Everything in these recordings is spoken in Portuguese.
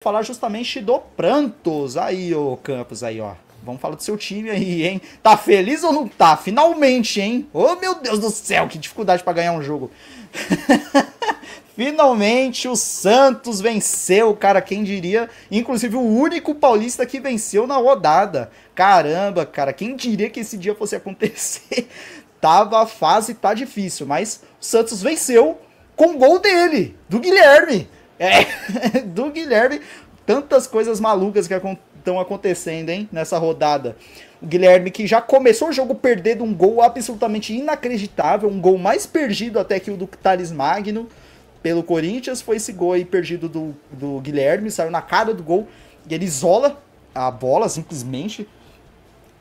Falar justamente do Prantos. Aí, ô Campos, aí, ó. Vamos falar do seu time aí, hein? Tá feliz ou não tá? Finalmente, hein? Ô, meu Deus do céu, que dificuldade pra ganhar um jogo. Finalmente o Santos venceu, cara, quem diria? Inclusive o único paulista que venceu na rodada. Caramba, cara, quem diria que esse dia fosse acontecer? Tava a fase, tá difícil, mas o Santos venceu com o gol dele, do Guilherme. É, do Guilherme. Tantas coisas malucas que estão acontecendo, hein, nessa rodada. O Guilherme que já começou o jogo perdendo um gol absolutamente inacreditável, um gol mais perdido até que o do Thales Magno pelo Corinthians, foi esse gol aí perdido do Guilherme, saiu na cara do gol e ele isola a bola simplesmente.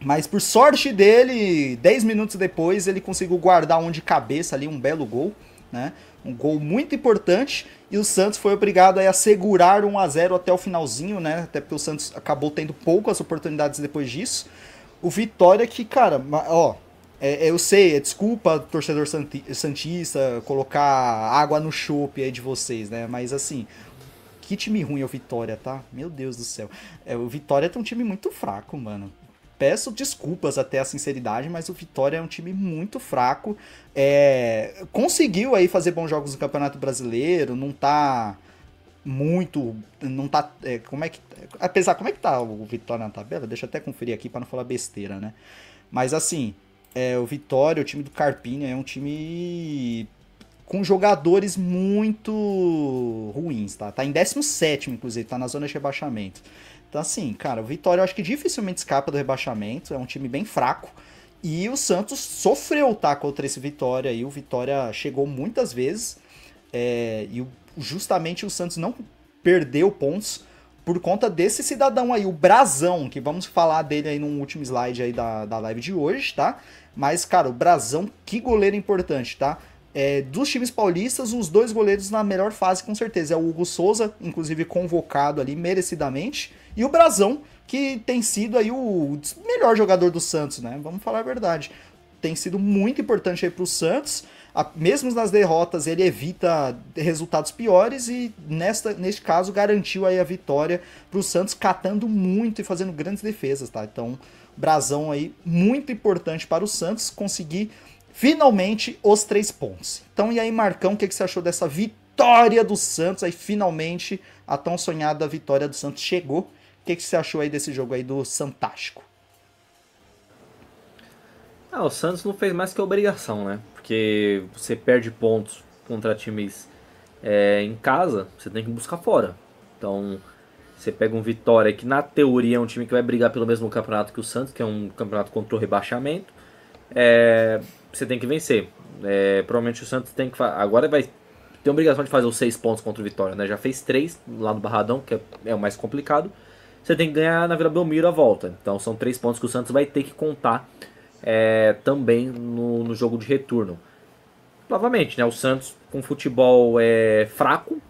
Mas por sorte dele, 10 minutos depois ele conseguiu guardar um de cabeça ali, um belo gol, né? Um gol muito importante e o Santos foi obrigado aí a segurar 1-0 até o finalzinho, né? Até porque o Santos acabou tendo poucas oportunidades depois disso. O Vitória que, cara, ó, eu sei, desculpa, torcedor santista, colocar água no chope aí de vocês, né? Mas assim, que time ruim é o Vitória, tá? Meu Deus do céu. O Vitória tem um time muito fraco, mano. Peço desculpas até a sinceridade, mas o Vitória é um time muito fraco. Conseguiu aí fazer bons jogos no Campeonato Brasileiro, não tá muito. Não tá. Como é que. Apesar, como é que tá o Vitória na tabela? Deixa eu até conferir aqui pra não falar besteira, né? Mas assim, o Vitória, o time do Carpini, é um time com jogadores muito ruins, tá? Tá em 17º, inclusive, tá na zona de rebaixamento. Então, assim, cara, o Vitória eu acho que dificilmente escapa do rebaixamento, é um time bem fraco. E o Santos sofreu, tá, contra esse Vitória aí. O Vitória chegou muitas vezes, e justamente o Santos não perdeu pontos por conta desse cidadão aí, o Brazão, que vamos falar dele aí no último slide aí da live de hoje, tá? Mas, cara, o Brazão, que goleiro importante, tá? Dos times paulistas, os dois goleiros na melhor fase, com certeza. É o Hugo Souza, inclusive convocado ali merecidamente, e o Brazão, que tem sido aí o melhor jogador do Santos, né? Vamos falar a verdade. Tem sido muito importante aí pro Santos. Mesmo nas derrotas, ele evita resultados piores e neste caso garantiu aí a vitória pro Santos, catando muito e fazendo grandes defesas, tá? Então, Brazão aí muito importante para o Santos conseguir finalmente os 3 pontos. Então, e aí, Marcão, o que você achou dessa vitória do Santos? Aí, finalmente, a tão sonhada vitória do Santos chegou. O que você achou aí desse jogo aí do Santástico? O Santos não fez mais que a obrigação, né? Porque você perde pontos contra times em casa, você tem que buscar fora. Então, você pega um Vitória que na teoria é um time que vai brigar pelo mesmo campeonato que o Santos, que é um campeonato contra o rebaixamento. Você tem que vencer. Provavelmente o Santos tem que agora vai ter a obrigação de fazer os 6 pontos contra o Vitória, né? Já fez 3 lá no Barradão, que é o mais complicado. Você tem que ganhar na Vila Belmiro a volta. Então são 3 pontos que o Santos vai ter que contar também no jogo de retorno. Novamente, né? O Santos com futebol fraco,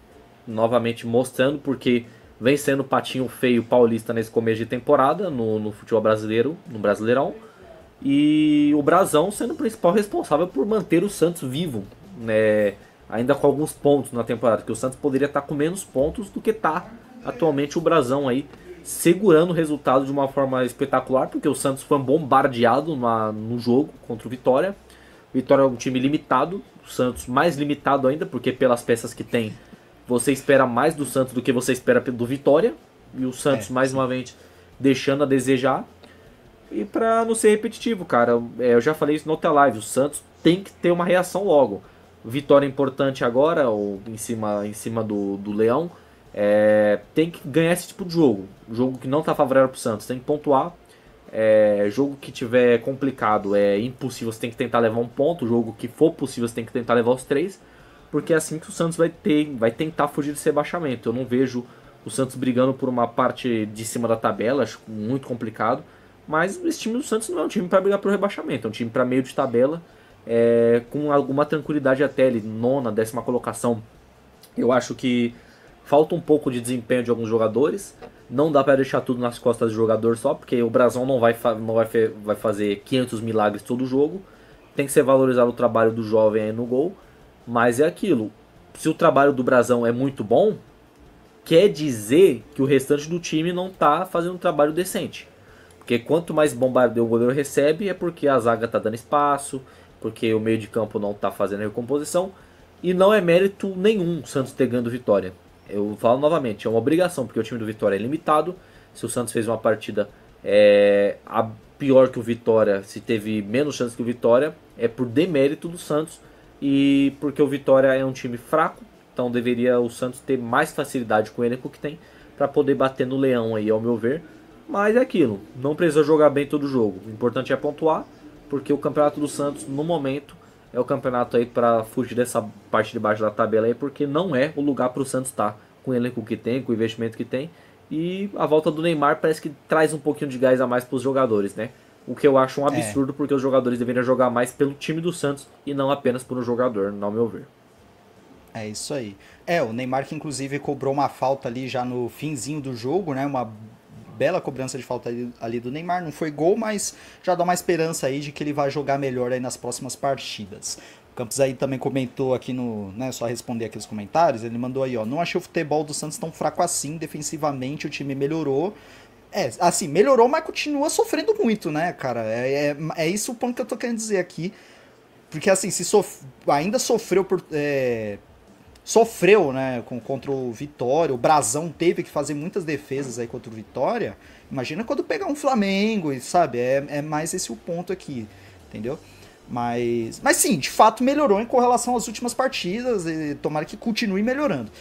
novamente mostrando porque vem sendo patinho feio paulista nesse começo de temporada no futebol brasileiro, no Brasileirão. E o Brazão sendo o principal responsável por manter o Santos vivo, né? Ainda com alguns pontos na temporada, que o Santos poderia estar com menos pontos do que está atualmente o Brazão aí, segurando o resultado de uma forma espetacular, porque o Santos foi bombardeado no jogo contra o Vitória. O Vitória é um time limitado, o Santos mais limitado ainda, porque pelas peças que tem, você espera mais do Santos do que você espera do Vitória, e o Santos mais uma vez deixando a desejar. E pra não ser repetitivo, cara, eu já falei isso na outra live, o Santos tem que ter uma reação logo. Vitória importante agora, ou em cima do Leão, tem que ganhar esse tipo de jogo. Jogo que não tá favorável pro Santos, tem que pontuar. Jogo que tiver complicado, impossível, você tem que tentar levar um ponto. Jogo que for possível, você tem que tentar levar os 3. Porque é assim que o Santos vai tentar fugir desse rebaixamento. Eu não vejo o Santos brigando por uma parte de cima da tabela, acho muito complicado. Mas esse time do Santos não é um time para brigar pro rebaixamento, é um time para meio de tabela, com alguma tranquilidade até ali, nona, 10ª colocação. Eu acho que falta um pouco de desempenho de alguns jogadores. Não dá para deixar tudo nas costas do jogador só, porque o Brazão não vai fazer 500 milagres todo jogo. Tem que ser valorizado o trabalho do jovem aí no gol. Mas é aquilo, se o trabalho do Brazão é muito bom, quer dizer que o restante do time não tá fazendo um trabalho decente. Porque quanto mais bombardeio o goleiro recebe, é porque a zaga tá dando espaço, porque o meio de campo não tá fazendo recomposição, e não é mérito nenhum o Santos ter ganho do Vitória. Eu falo novamente, é uma obrigação, porque o time do Vitória é limitado. Se o Santos fez uma partida pior que o Vitória, se teve menos chance que o Vitória, é por demérito do Santos, e porque o Vitória é um time fraco, então deveria o Santos ter mais facilidade com o elenco que tem, para poder bater no Leão aí, ao meu ver. Mas é aquilo, não precisa jogar bem todo jogo. O importante é pontuar, porque o campeonato do Santos, no momento, é o campeonato aí para fugir dessa parte de baixo da tabela aí, porque não é o lugar para o Santos estar com o elenco que tem, com o investimento que tem. E a volta do Neymar parece que traz um pouquinho de gás a mais para os jogadores, né? O que eu acho um absurdo, porque os jogadores deveriam jogar mais pelo time do Santos e não apenas por um jogador, ao meu ver. É isso aí. O Neymar que inclusive cobrou uma falta ali já no finzinho do jogo, né? Uma bela cobrança de falta ali do Neymar. Não foi gol, mas já dá uma esperança aí de que ele vai jogar melhor aí nas próximas partidas. O Campos aí também comentou aqui no, né, só responder aqui os comentários, ele mandou aí, ó, não achei o futebol do Santos tão fraco assim, defensivamente o time melhorou. Assim, melhorou, mas continua sofrendo muito, né, cara? É isso o ponto que eu tô querendo dizer aqui. Porque, assim, se ainda sofreu sofreu, né, contra o Vitória, o Brasão teve que fazer muitas defesas aí contra o Vitória, imagina quando pegar um Flamengo, sabe, é mais esse o ponto aqui, entendeu? Mas sim, de fato melhorou em correlação às últimas partidas, e tomara que continue melhorando.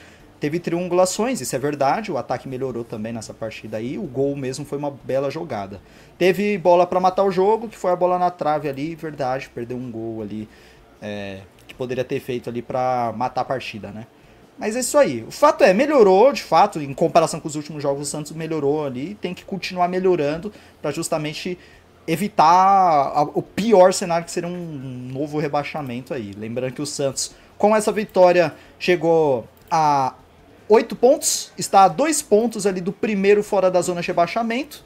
Teve triangulações, isso é verdade, o ataque melhorou também nessa partida aí, o gol mesmo foi uma bela jogada. Teve bola para matar o jogo, que foi a bola na trave ali, verdade, perdeu um gol ali, que poderia ter feito ali para matar a partida, né? Mas é isso aí. O fato melhorou, de fato, em comparação com os últimos jogos, o Santos melhorou ali, tem que continuar melhorando para justamente evitar o pior cenário, que seria um novo rebaixamento aí. Lembrando que o Santos, com essa vitória, chegou a 8 pontos, está a 2 pontos ali do primeiro fora da zona de rebaixamento,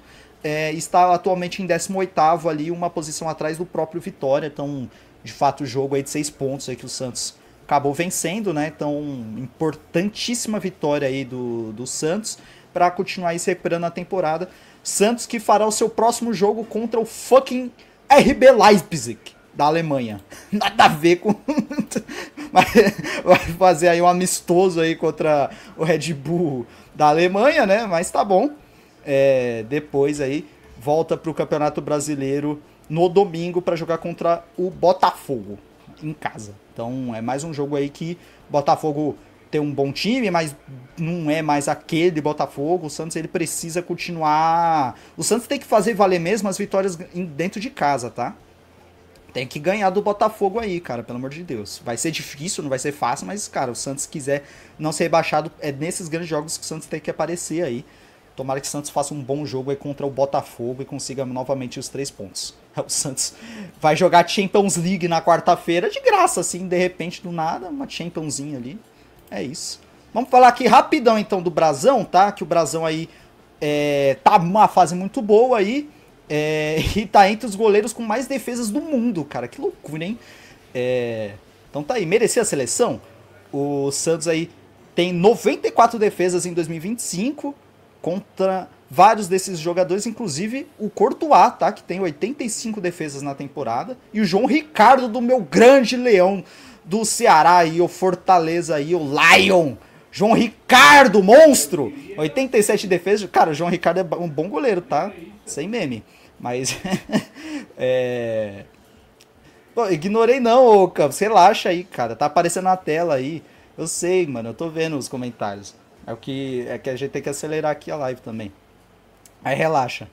está atualmente em 18º ali, uma posição atrás do próprio Vitória, então, de fato, o jogo aí de 6 pontos aí que o Santos acabou vencendo, né, então, importantíssima vitória aí do Santos, para continuar aí se recuperando na temporada. Santos que fará o seu próximo jogo contra o fucking RB Leipzig, da Alemanha. Nada a ver com... vai fazer aí um amistoso aí contra o Red Bull da Alemanha, né? Mas tá bom. Depois aí volta pro Campeonato Brasileiro no domingo para jogar contra o Botafogo em casa. Então é mais um jogo aí que o Botafogo tem um bom time, mas não é mais aquele Botafogo. O Santos ele precisa continuar... O Santos tem que fazer valer mesmo as vitórias dentro de casa, tá? Tem que ganhar do Botafogo aí, cara, pelo amor de Deus. Vai ser difícil, não vai ser fácil, mas, cara, o Santos quiser não ser rebaixado, é nesses grandes jogos que o Santos tem que aparecer aí. Tomara que o Santos faça um bom jogo aí contra o Botafogo e consiga novamente os 3 pontos. O Santos vai jogar Champions League na quarta-feira, de graça, assim, de repente, do nada, uma Championzinha ali. É isso. Vamos falar aqui rapidão, então, do Brasão, tá? Que o Brasão aí tá numa fase muito boa aí. E tá entre os goleiros com mais defesas do mundo, cara. Que loucura, hein? Então tá aí, merecia a seleção. O Santos aí tem 94 defesas em 2025 contra vários desses jogadores, inclusive o Courtois, tá? Que tem 85 defesas na temporada. E o João Ricardo do meu grande Leão do Ceará aí, o Fortaleza aí, o Lion. João Ricardo, monstro! 87 defesas. Cara, o João Ricardo é um bom goleiro, tá? Sem meme. Mas... Pô, ignorei não, ô Campos. Relaxa aí, cara. Tá aparecendo na tela aí. Eu sei, mano. Eu tô vendo os comentários. É que a gente tem que acelerar aqui a live também. Aí relaxa.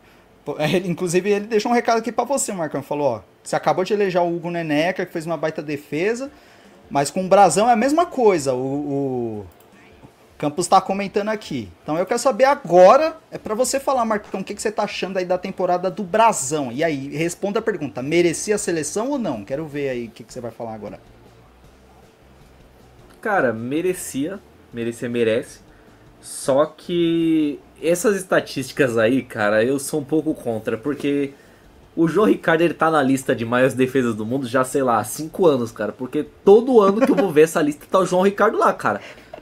Pô, inclusive, ele deixou um recado aqui pra você, Marcão. Falou, ó. Você acabou de eleger o Hugo Neneca, que fez uma baita defesa. Mas com o Brasão é a mesma coisa. O Campos tá comentando aqui. Então eu quero saber agora, pra você falar, Marcão, o que você tá achando aí da temporada do Brasão? E aí, responda a pergunta, merecia a seleção ou não? Quero ver aí o que você vai falar agora. Cara, merece. Só que essas estatísticas aí, cara, eu sou um pouco contra, porque o João Ricardo, ele tá na lista de maiores defesas do mundo já, sei lá, há 5 anos, cara. Porque todo ano que eu vou ver essa lista tá o João Ricardo lá, cara.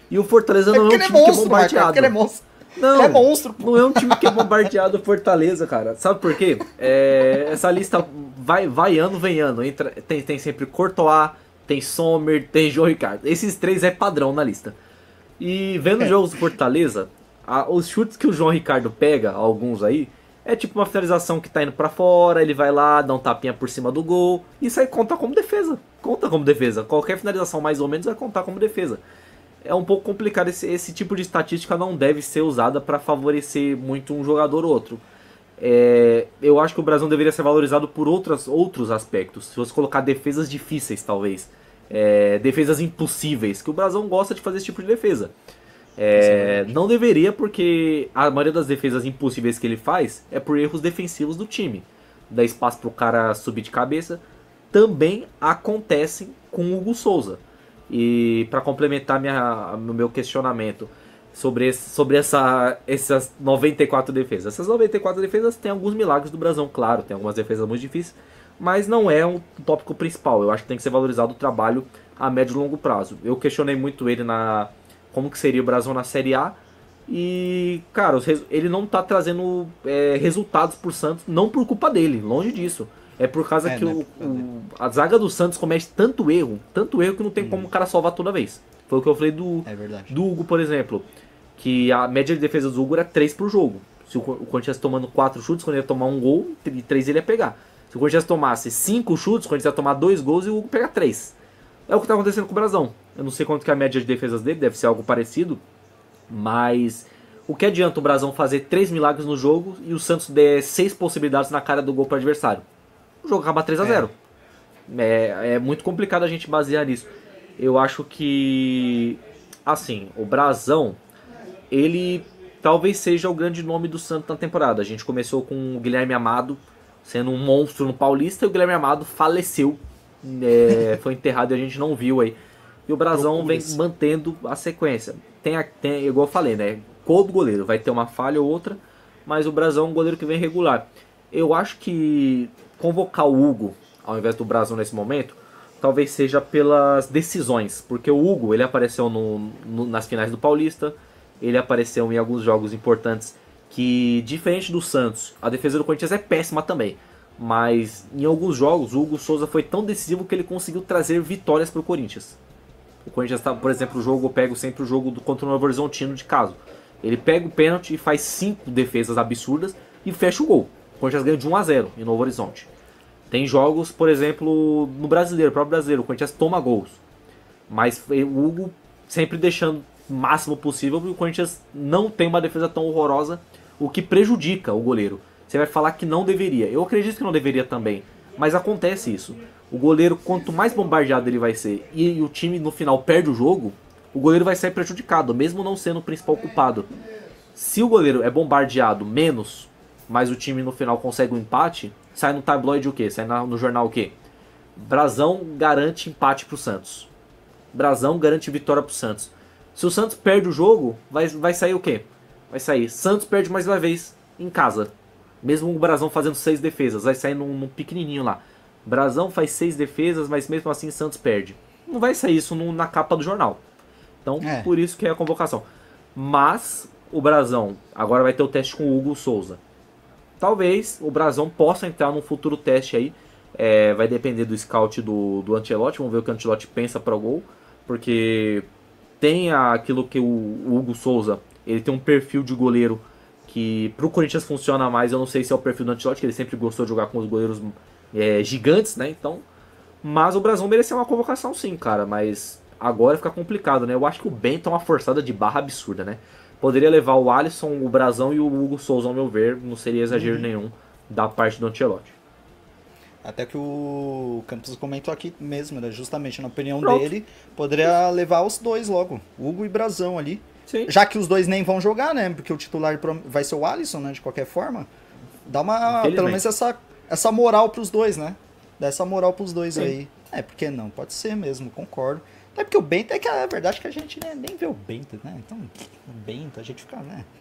E o Fortaleza É não é porque um ele é time que é monstro, Marco. É porque bombardeado. ele é monstro. Não, Ele é monstro, pô. não é um time que é bombardeado Fortaleza, cara. Sabe por quê? Essa lista vai ano, vem ano. Tem sempre Courtois, tem Sommer, tem João Ricardo. Esses três é padrão na lista. E vendo os jogos do Fortaleza, os chutes que o João Ricardo pega, alguns aí, é tipo uma finalização que tá indo pra fora, ele vai lá, dá um tapinha por cima do gol. Isso aí conta como defesa. Conta como defesa. Qualquer finalização mais ou menos vai contar como defesa. É um pouco complicado, esse tipo de estatística não deve ser usada para favorecer muito um jogador ou outro. Eu acho que o Brasil deveria ser valorizado por outros aspectos. Se você colocar defesas difíceis, talvez. Defesas impossíveis, que o Brasil gosta de fazer esse tipo de defesa. Não deveria, porque a maioria das defesas impossíveis que ele faz é por erros defensivos do time. Dá espaço para o cara subir de cabeça. Também acontecem com o Hugo Souza. E para complementar meu questionamento sobre essas 94 defesas. Essas 94 defesas tem alguns milagres do Brasão, claro, tem algumas defesas muito difíceis, mas não é um tópico principal. Eu acho que tem que ser valorizado o trabalho a médio e longo prazo. Eu questionei muito ele como que seria o Brasão na Série A. E, cara, ele não tá trazendo resultados pro Santos, não por culpa dele, longe disso. É por causa que a zaga do Santos comete tanto erro que não tem como o cara salvar toda vez. Foi o que eu falei do Hugo, por exemplo. Que a média de defesa do Hugo era 3 por jogo. Se o Corinthians tomando 4 chutes, quando ele ia tomar um gol, 3 ele ia pegar. Se o Corinthians tomasse 5 chutes, o Corinthians ia tomar 2 gols e o Hugo pega 3. É o que tá acontecendo com o Brasão. Eu não sei quanto que é a média de defesas dele, deve ser algo parecido. Mas o que adianta o Brasão fazer 3 milagres no jogo e o Santos der 6 possibilidades na cara do gol para o adversário? O jogo acaba 3-0. É muito complicado a gente basear nisso. Eu acho que, assim, o Brasão, ele talvez seja o grande nome do Santos na temporada. A gente começou com o Guilherme Amado sendo um monstro no Paulista e o Guilherme Amado faleceu. Foi enterrado e a gente não viu aí. E o Brasão vem mantendo a sequência. Tem, igual eu falei, né? Todo goleiro vai ter uma falha ou outra, mas o Brasão é um goleiro que vem regular. Eu acho que convocar o Hugo ao invés do Brasão nesse momento talvez seja pelas decisões, porque o Hugo ele apareceu nas finais do Paulista, ele apareceu em alguns jogos importantes que, diferente do Santos, a defesa do Corinthians é péssima também, mas em alguns jogos o Hugo Souza foi tão decisivo que ele conseguiu trazer vitórias para o Corinthians. O Corinthians, por exemplo, eu pego sempre o jogo contra o Novo Horizontino de caso. Ele pega o pênalti e faz 5 defesas absurdas e fecha o gol. O Corinthians ganha de 1-0 em Novo Horizonte. Tem jogos, por exemplo, no Brasileiro, próprio Brasileiro, o Corinthians toma gols. Mas o Hugo sempre deixando o máximo possível, porque o Corinthians não tem uma defesa tão horrorosa, o que prejudica o goleiro. Você vai falar que não deveria. Eu acredito que não deveria também, mas acontece isso. O goleiro, quanto mais bombardeado ele vai ser e o time no final perde o jogo, o goleiro vai sair prejudicado, mesmo não sendo o principal culpado. Se o goleiro é bombardeado menos, mas o time no final consegue um empate, sai no tabloide o quê? Sai no jornal o quê? Brasão garante empate pro Santos. Brasão garante vitória pro Santos. Se o Santos perde o jogo, vai sair o quê? Vai sair Santos perde mais uma vez em casa. Mesmo o Brasão fazendo 6 defesas, vai sair num pequenininho lá. Brasão faz 6 defesas, mas mesmo assim Santos perde. Não vai sair isso na capa do jornal. Então, por isso que é a convocação. Mas o Brasão agora vai ter o teste com o Hugo Souza. Talvez o Brasão possa entrar num futuro teste aí. Vai depender do scout do Ancelotti. Vamos ver o que o Ancelotti pensa para o gol. Porque tem aquilo que o Hugo Souza, ele tem um perfil de goleiro que pro Corinthians funciona mais. Eu não sei se é o perfil do Ancelotti, que ele sempre gostou de jogar com os goleiros gigantes, né? Então, mas o Brasão mereceu uma convocação sim, cara. Mas agora fica complicado, né? Eu acho que o Bento é uma forçada de barra absurda, né? Poderia levar o Alisson, o Brasão e o Hugo Souza, ao meu ver. Não seria exagero nenhum da parte do Ancelotti. Até que o Campos comentou aqui mesmo, né? Justamente na opinião dele, poderia levar os dois logo, Hugo e Brasão ali. Sim. Já que os dois nem vão jogar, né? Porque o titular vai ser o Alisson, né? De qualquer forma. Dá pelo menos essa moral pros dois, né? Dá essa moral pros dois. Sim. Aí. Por que não? Pode ser mesmo, concordo. Até porque o Bento é verdade que a gente nem vê o Bento, né? Então, o Bento, a gente fica, né?